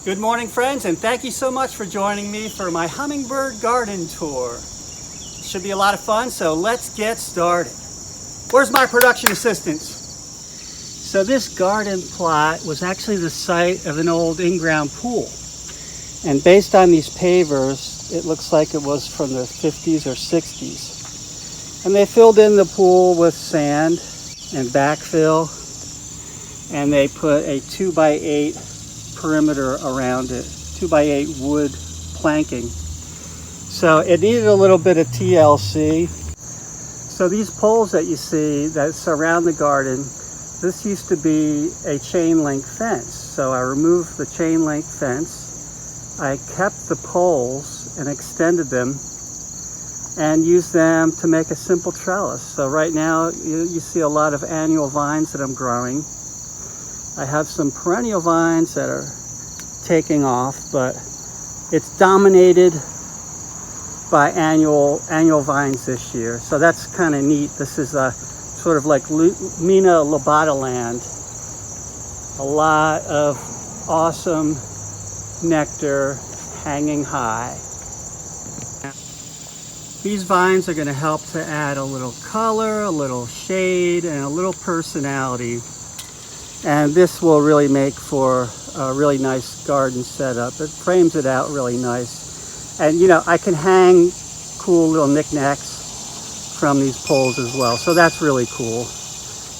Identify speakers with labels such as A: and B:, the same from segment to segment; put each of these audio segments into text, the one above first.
A: Good morning, friends, and thank you so much for joining me for my hummingbird garden tour. Should be a lot of fun, so let's get started. Where's my production assistants? So this garden plot was actually the site of an old in-ground pool. And based on these pavers, it looks like it was from the 50s or 60s. And they filled in the pool with sand and backfill, and they put a 2x8 perimeter around it, 2x8 wood planking. So it needed a little bit of TLC. So these poles that you see that surround the garden, this used to be a chain link fence. So I removed the chain link fence. I kept the poles and extended them and used them to make a simple trellis. So right now you see a lot of annual vines that I'm growing. I have some perennial vines that are taking off, but it's dominated by annual vines this year. So that's kind of neat. This is a sort of like Mina Lobata land. A lot of awesome nectar hanging high. These vines are going to help to add a little color, a little shade, and a little personality. And this will really make for a really nice garden setup. It frames it out really nice. And you know, I can hang cool little knickknacks from these poles as well. So that's really cool.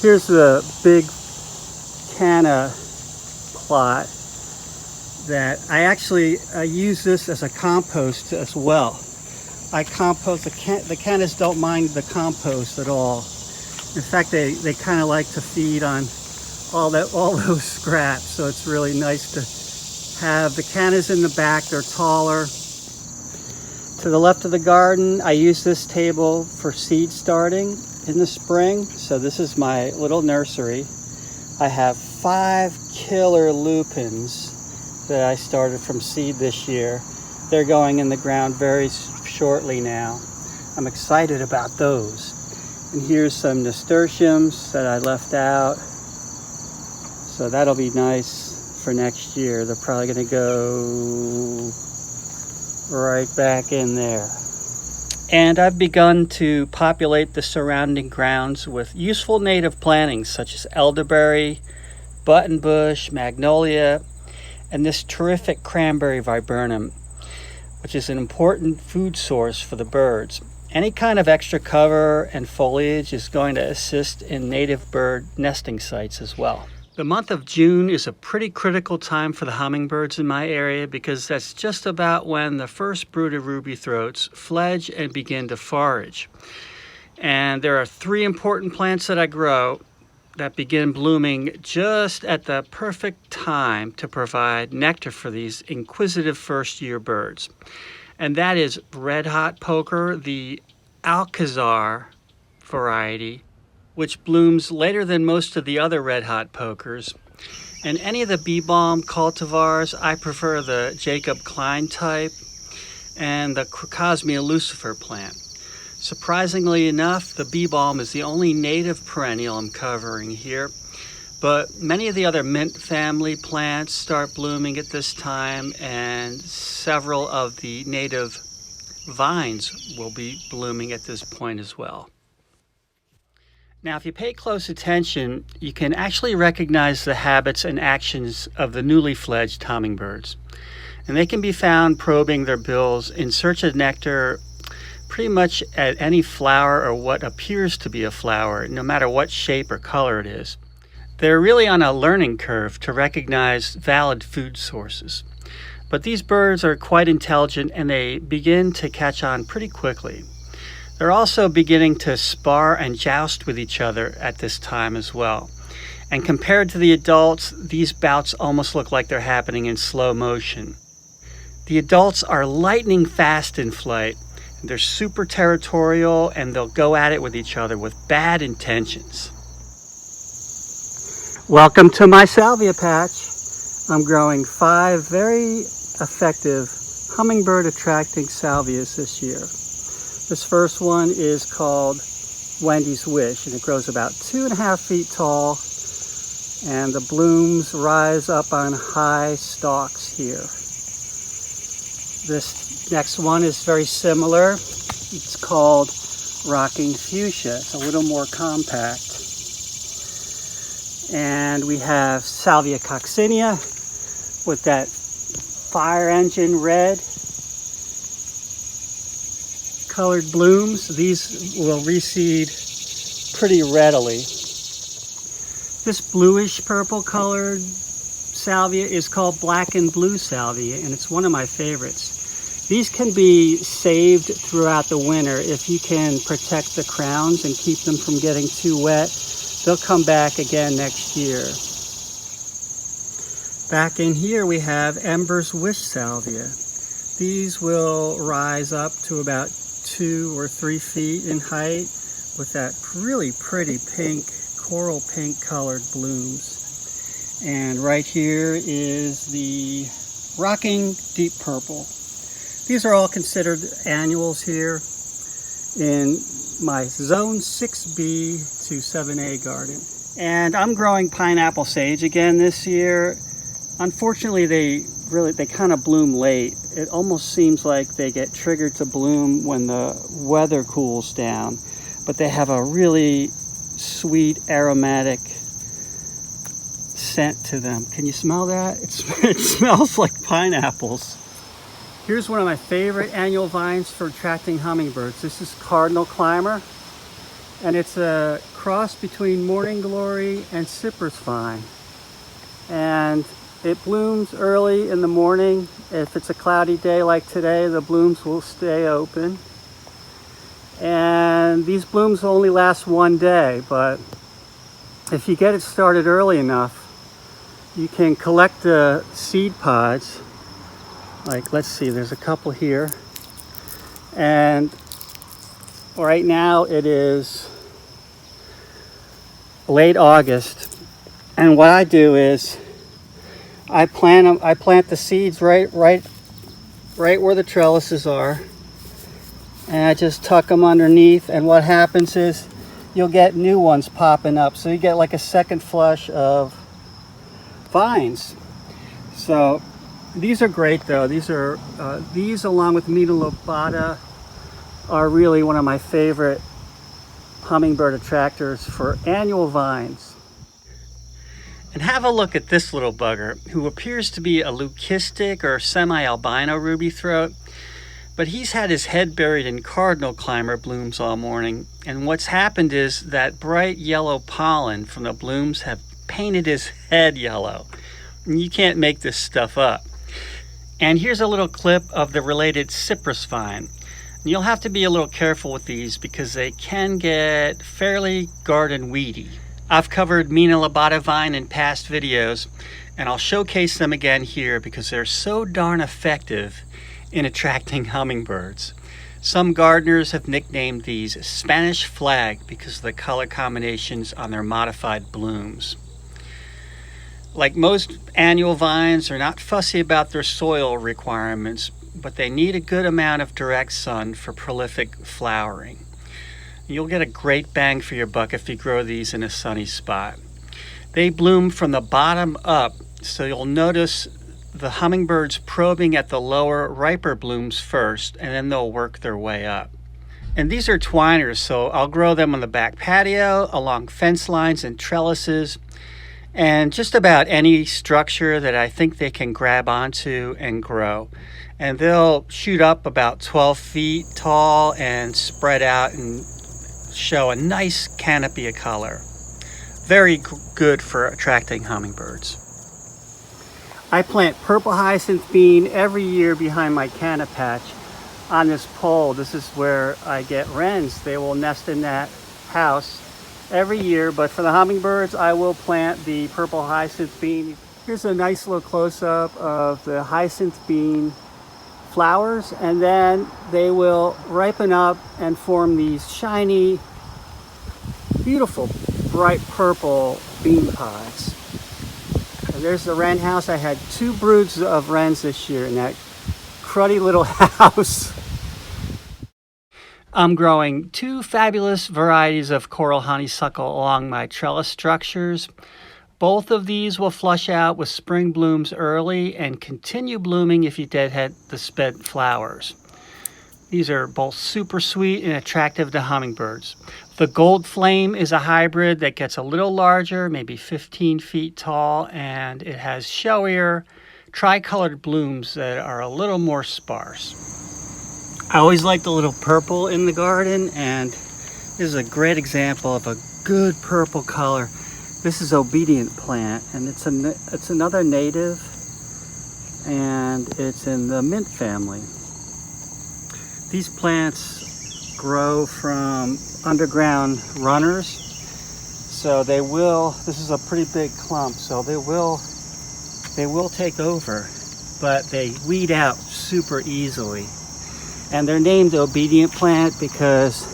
A: Here's the big canna plot that I use this as a compost as well. I compost, the cannas don't mind the compost at all. In fact, they kind of like to feed on all those scraps. So it's really nice to have the cannas in the back. They're taller. To the left of the garden, I use this table for seed starting in the spring. So this is my little nursery. I have 5 killer lupins that I started from seed this year. They're going in the ground very shortly now. I'm excited about those. And here's some nasturtiums that I left out. So that'll be nice for next year. They're probably gonna go right back in there. And I've begun to populate the surrounding grounds with useful native plantings such as elderberry, buttonbush, magnolia, and this terrific cranberry viburnum, which is an important food source for the birds. Any kind of extra cover and foliage is going to assist in native bird nesting sites as well. The month of June is a pretty critical time for the hummingbirds in my area because that's just about when the first brood of ruby throats fledge and begin to forage. And there are 3 important plants that I grow that begin blooming just at the perfect time to provide nectar for these inquisitive first-year birds. And that is red hot poker, the Alcazar variety, which blooms later than most of the other red hot pokers. And any of the bee balm cultivars, I prefer the Jacob Klein type and the Crocosmia lucifer plant. Surprisingly enough, the bee balm is the only native perennial I'm covering here, but many of the other mint family plants start blooming at this time, and several of the native vines will be blooming at this point as well. Now, if you pay close attention, you can actually recognize the habits and actions of the newly fledged hummingbirds. And they can be found probing their bills in search of nectar pretty much at any flower or what appears to be a flower, no matter what shape or color it is. They're really on a learning curve to recognize valid food sources. But these birds are quite intelligent and they begin to catch on pretty quickly. They're also beginning to spar and joust with each other at this time as well. And compared to the adults, these bouts almost look like they're happening in slow motion. The adults are lightning fast in flight. They're super territorial and they'll go at it with each other with bad intentions. Welcome to my salvia patch. I'm growing 5 very effective hummingbird attracting salvias this year. This first one is called Wendy's Wish, and it grows about 2.5 feet tall. And the blooms rise up on high stalks here. This next one is very similar. It's called Rocking Fuchsia. It's a little more compact. And we have Salvia coccinea with that fire engine red colored blooms. These will reseed pretty readily. This bluish purple colored salvia is called black and blue salvia, and it's one of my favorites. These can be saved throughout the winter if you can protect the crowns and keep them from getting too wet. They'll come back again next year. Back in here we have Ember's Wish salvia. These will rise up to about 2 or 3 feet in height with that really pretty pink, coral pink colored blooms. And right here is the Rocking Deep Purple. These are all considered annuals here in my zone 6B to 7A garden. And I'm growing pineapple sage again this year. Unfortunately, they kind of bloom late. It almost seems like they get triggered to bloom when the weather cools down. But they have a really sweet, aromatic scent to them. Can you smell that? It smells like pineapples. Here's one of my favorite annual vines for attracting hummingbirds. This is Cardinal Climber, and it's a cross between Morning Glory and Cypress Vine. And it blooms early in the morning. If it's a cloudy day like today, the blooms will stay open. And these blooms only last one day, but if you get it started early enough, you can collect the seed pods. Like, let's see, there's a couple here. And right now it is late August. And what I do is I plant the seeds right where the trellises are. And I just tuck them underneath. And what happens is you'll get new ones popping up. So you get like a second flush of vines. So these are great though. These along with Mina lobata are really one of my favorite hummingbird attractors for annual vines. And have a look at this little bugger who appears to be a leucistic or semi-albino ruby throat, but he's had his head buried in Cardinal Climber blooms all morning. And what's happened is that bright yellow pollen from the blooms have painted his head yellow. And you can't make this stuff up. And here's a little clip of the related cypress vine. And you'll have to be a little careful with these because they can get fairly garden weedy. I've covered Mina lobata vine in past videos, and I'll showcase them again here because they're so darn effective in attracting hummingbirds. Some gardeners have nicknamed these Spanish flag because of the color combinations on their modified blooms. Like most annual vines, they're not fussy about their soil requirements, but they need a good amount of direct sun for prolific flowering. You'll get a great bang for your buck if you grow these in a sunny spot. They bloom from the bottom up, so you'll notice the hummingbirds probing at the lower, riper blooms first, and then they'll work their way up. And these are twiners, so I'll grow them on the back patio, along fence lines and trellises, and just about any structure that I think they can grab onto and grow. And they'll shoot up about 12 feet tall and spread out and show a nice canopy of color. Very good for attracting hummingbirds. I plant purple hyacinth bean every year behind my canna patch on this pole. This is where I get wrens. They will nest in that house every year, but for the hummingbirds, I will plant the purple hyacinth bean. Here's a nice little close-up of the hyacinth bean flowers, and then they will ripen up and form these shiny, beautiful, bright purple bean pods. And there's the wren house. I had 2 broods of wrens this year in that cruddy little house. I'm growing 2 fabulous varieties of coral honeysuckle along my trellis structures. Both of these will flush out with spring blooms early and continue blooming if you deadhead the spent flowers. These are both super sweet and attractive to hummingbirds. The gold flame is a hybrid that gets a little larger, maybe 15 feet tall, and it has showier, tricolored blooms that are a little more sparse. I always like the little purple in the garden, and this is a great example of a good purple color. This is obedient plant, and it's another native, and it's in the mint family. These plants grow from underground runners, so this is a pretty big clump, so they will take over, but they weed out super easily. And they're named obedient plant because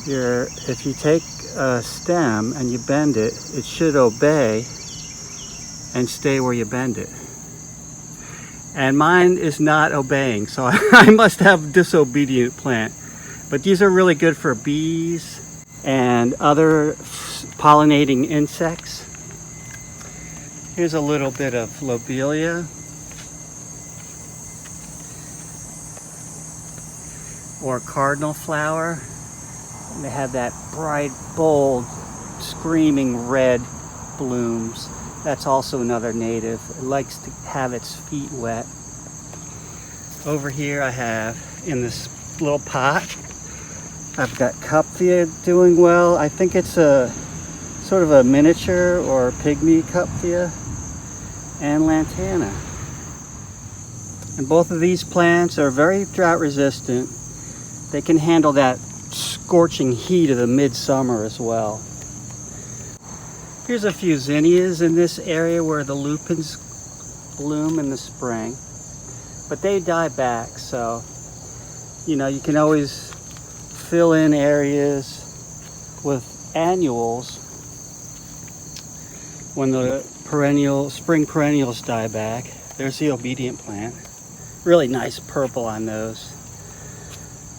A: if you take a stem and you bend it, it should obey and stay where you bend it. And mine is not obeying, so I must have disobedient plant. But these are really good for bees and other pollinating insects. Here's a little bit of lobelia. Or cardinal flower. And they have that bright, bold, screaming red blooms. That's also another native. It likes to have its feet wet. Over here I have, in this little pot, I've got Cupfia doing well. I think it's a sort of a miniature or pygmy Cupfia, and lantana. And both of these plants are very drought resistant. They can handle that scorching heat of the midsummer as well. Here's a few zinnias in this area where the lupins bloom in the spring, but they die back, so you can always fill in areas with annuals when the spring perennials die back. There's the obedient plant. Really nice purple on those.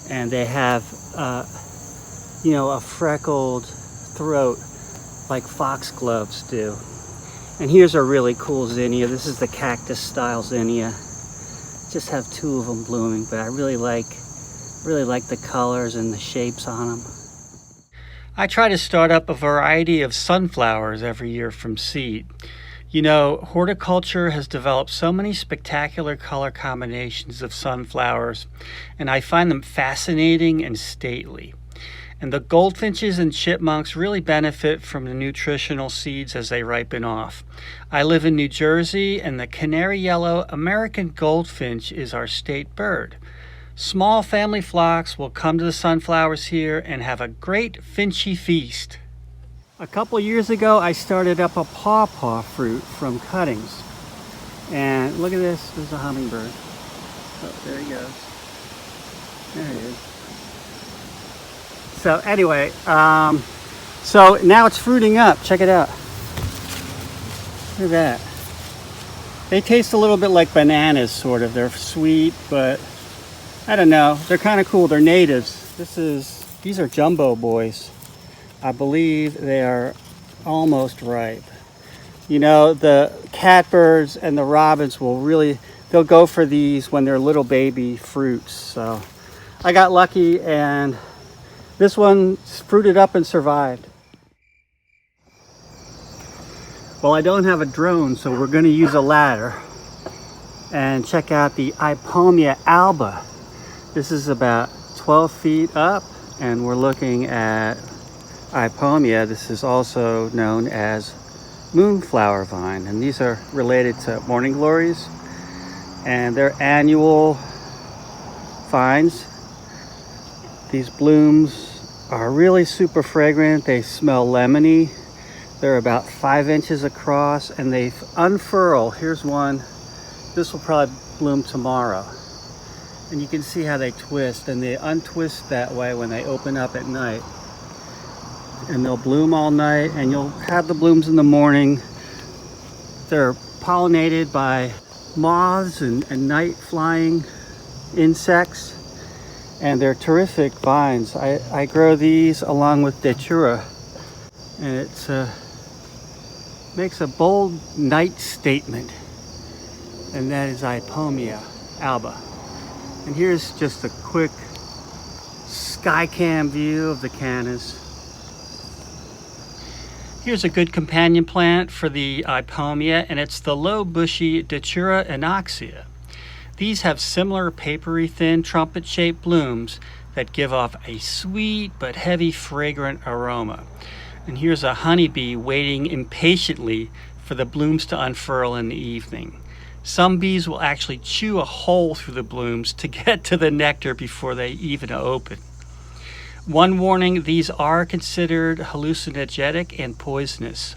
A: And they have, a freckled throat like foxgloves do. And here's a really cool zinnia. This is the cactus style zinnia. Just have two of them blooming, but I really like the colors and the shapes on them. I try to start up a variety of sunflowers every year from seed. Horticulture has developed so many spectacular color combinations of sunflowers, and I find them fascinating and stately. And the goldfinches and chipmunks really benefit from the nutritional seeds as they ripen off. I live in New Jersey, and the canary yellow American goldfinch is our state bird. Small family flocks will come to the sunflowers here and have a great finchy feast. A couple years ago, I started up a pawpaw fruit from cuttings. And look at this, there's a hummingbird. Oh, there he goes. There he is. So anyway, so now it's fruiting up. Check it out. Look at that. They taste a little bit like bananas, sort of. They're sweet, but I don't know. They're kind of cool. They're natives. These are jumbo boys. I believe they are almost ripe. The catbirds and the robins they'll go for these when they're little baby fruits. So I got lucky, and this one fruited up and survived. Well, I don't have a drone, so we're going to use a ladder and check out the Ipomia alba. This is about 12 feet up, and we're looking at Ipomia. This is also known as moonflower vine, and these are related to morning glories, and they're annual vines. These blooms are really super fragrant. They smell lemony. They're about 5 inches across, and they unfurl. Here's one. This will probably bloom tomorrow. And you can see how they twist, and they untwist that way when they open up at night. And they'll bloom all night, and you'll have the blooms in the morning. They're pollinated by moths and night flying insects, and they're terrific vines. I grow these along with datura, and makes a bold night statement, and that is Ipomia alba. And here's just a quick sky cam view of the cannas. Here's a good companion plant for the Ipomia, and it's the low bushy Datura inoxia. These have similar papery thin trumpet shaped blooms that give off a sweet but heavy fragrant aroma. And here's a honeybee waiting impatiently for the blooms to unfurl in the evening. Some bees will actually chew a hole through the blooms to get to the nectar before they even open. One warning, these are considered hallucinogenic and poisonous.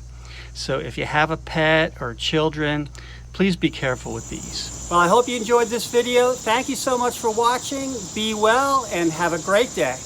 A: So if you have a pet or children, please be careful with these. Well, I hope you enjoyed this video. Thank you so much for watching. Be well and have a great day.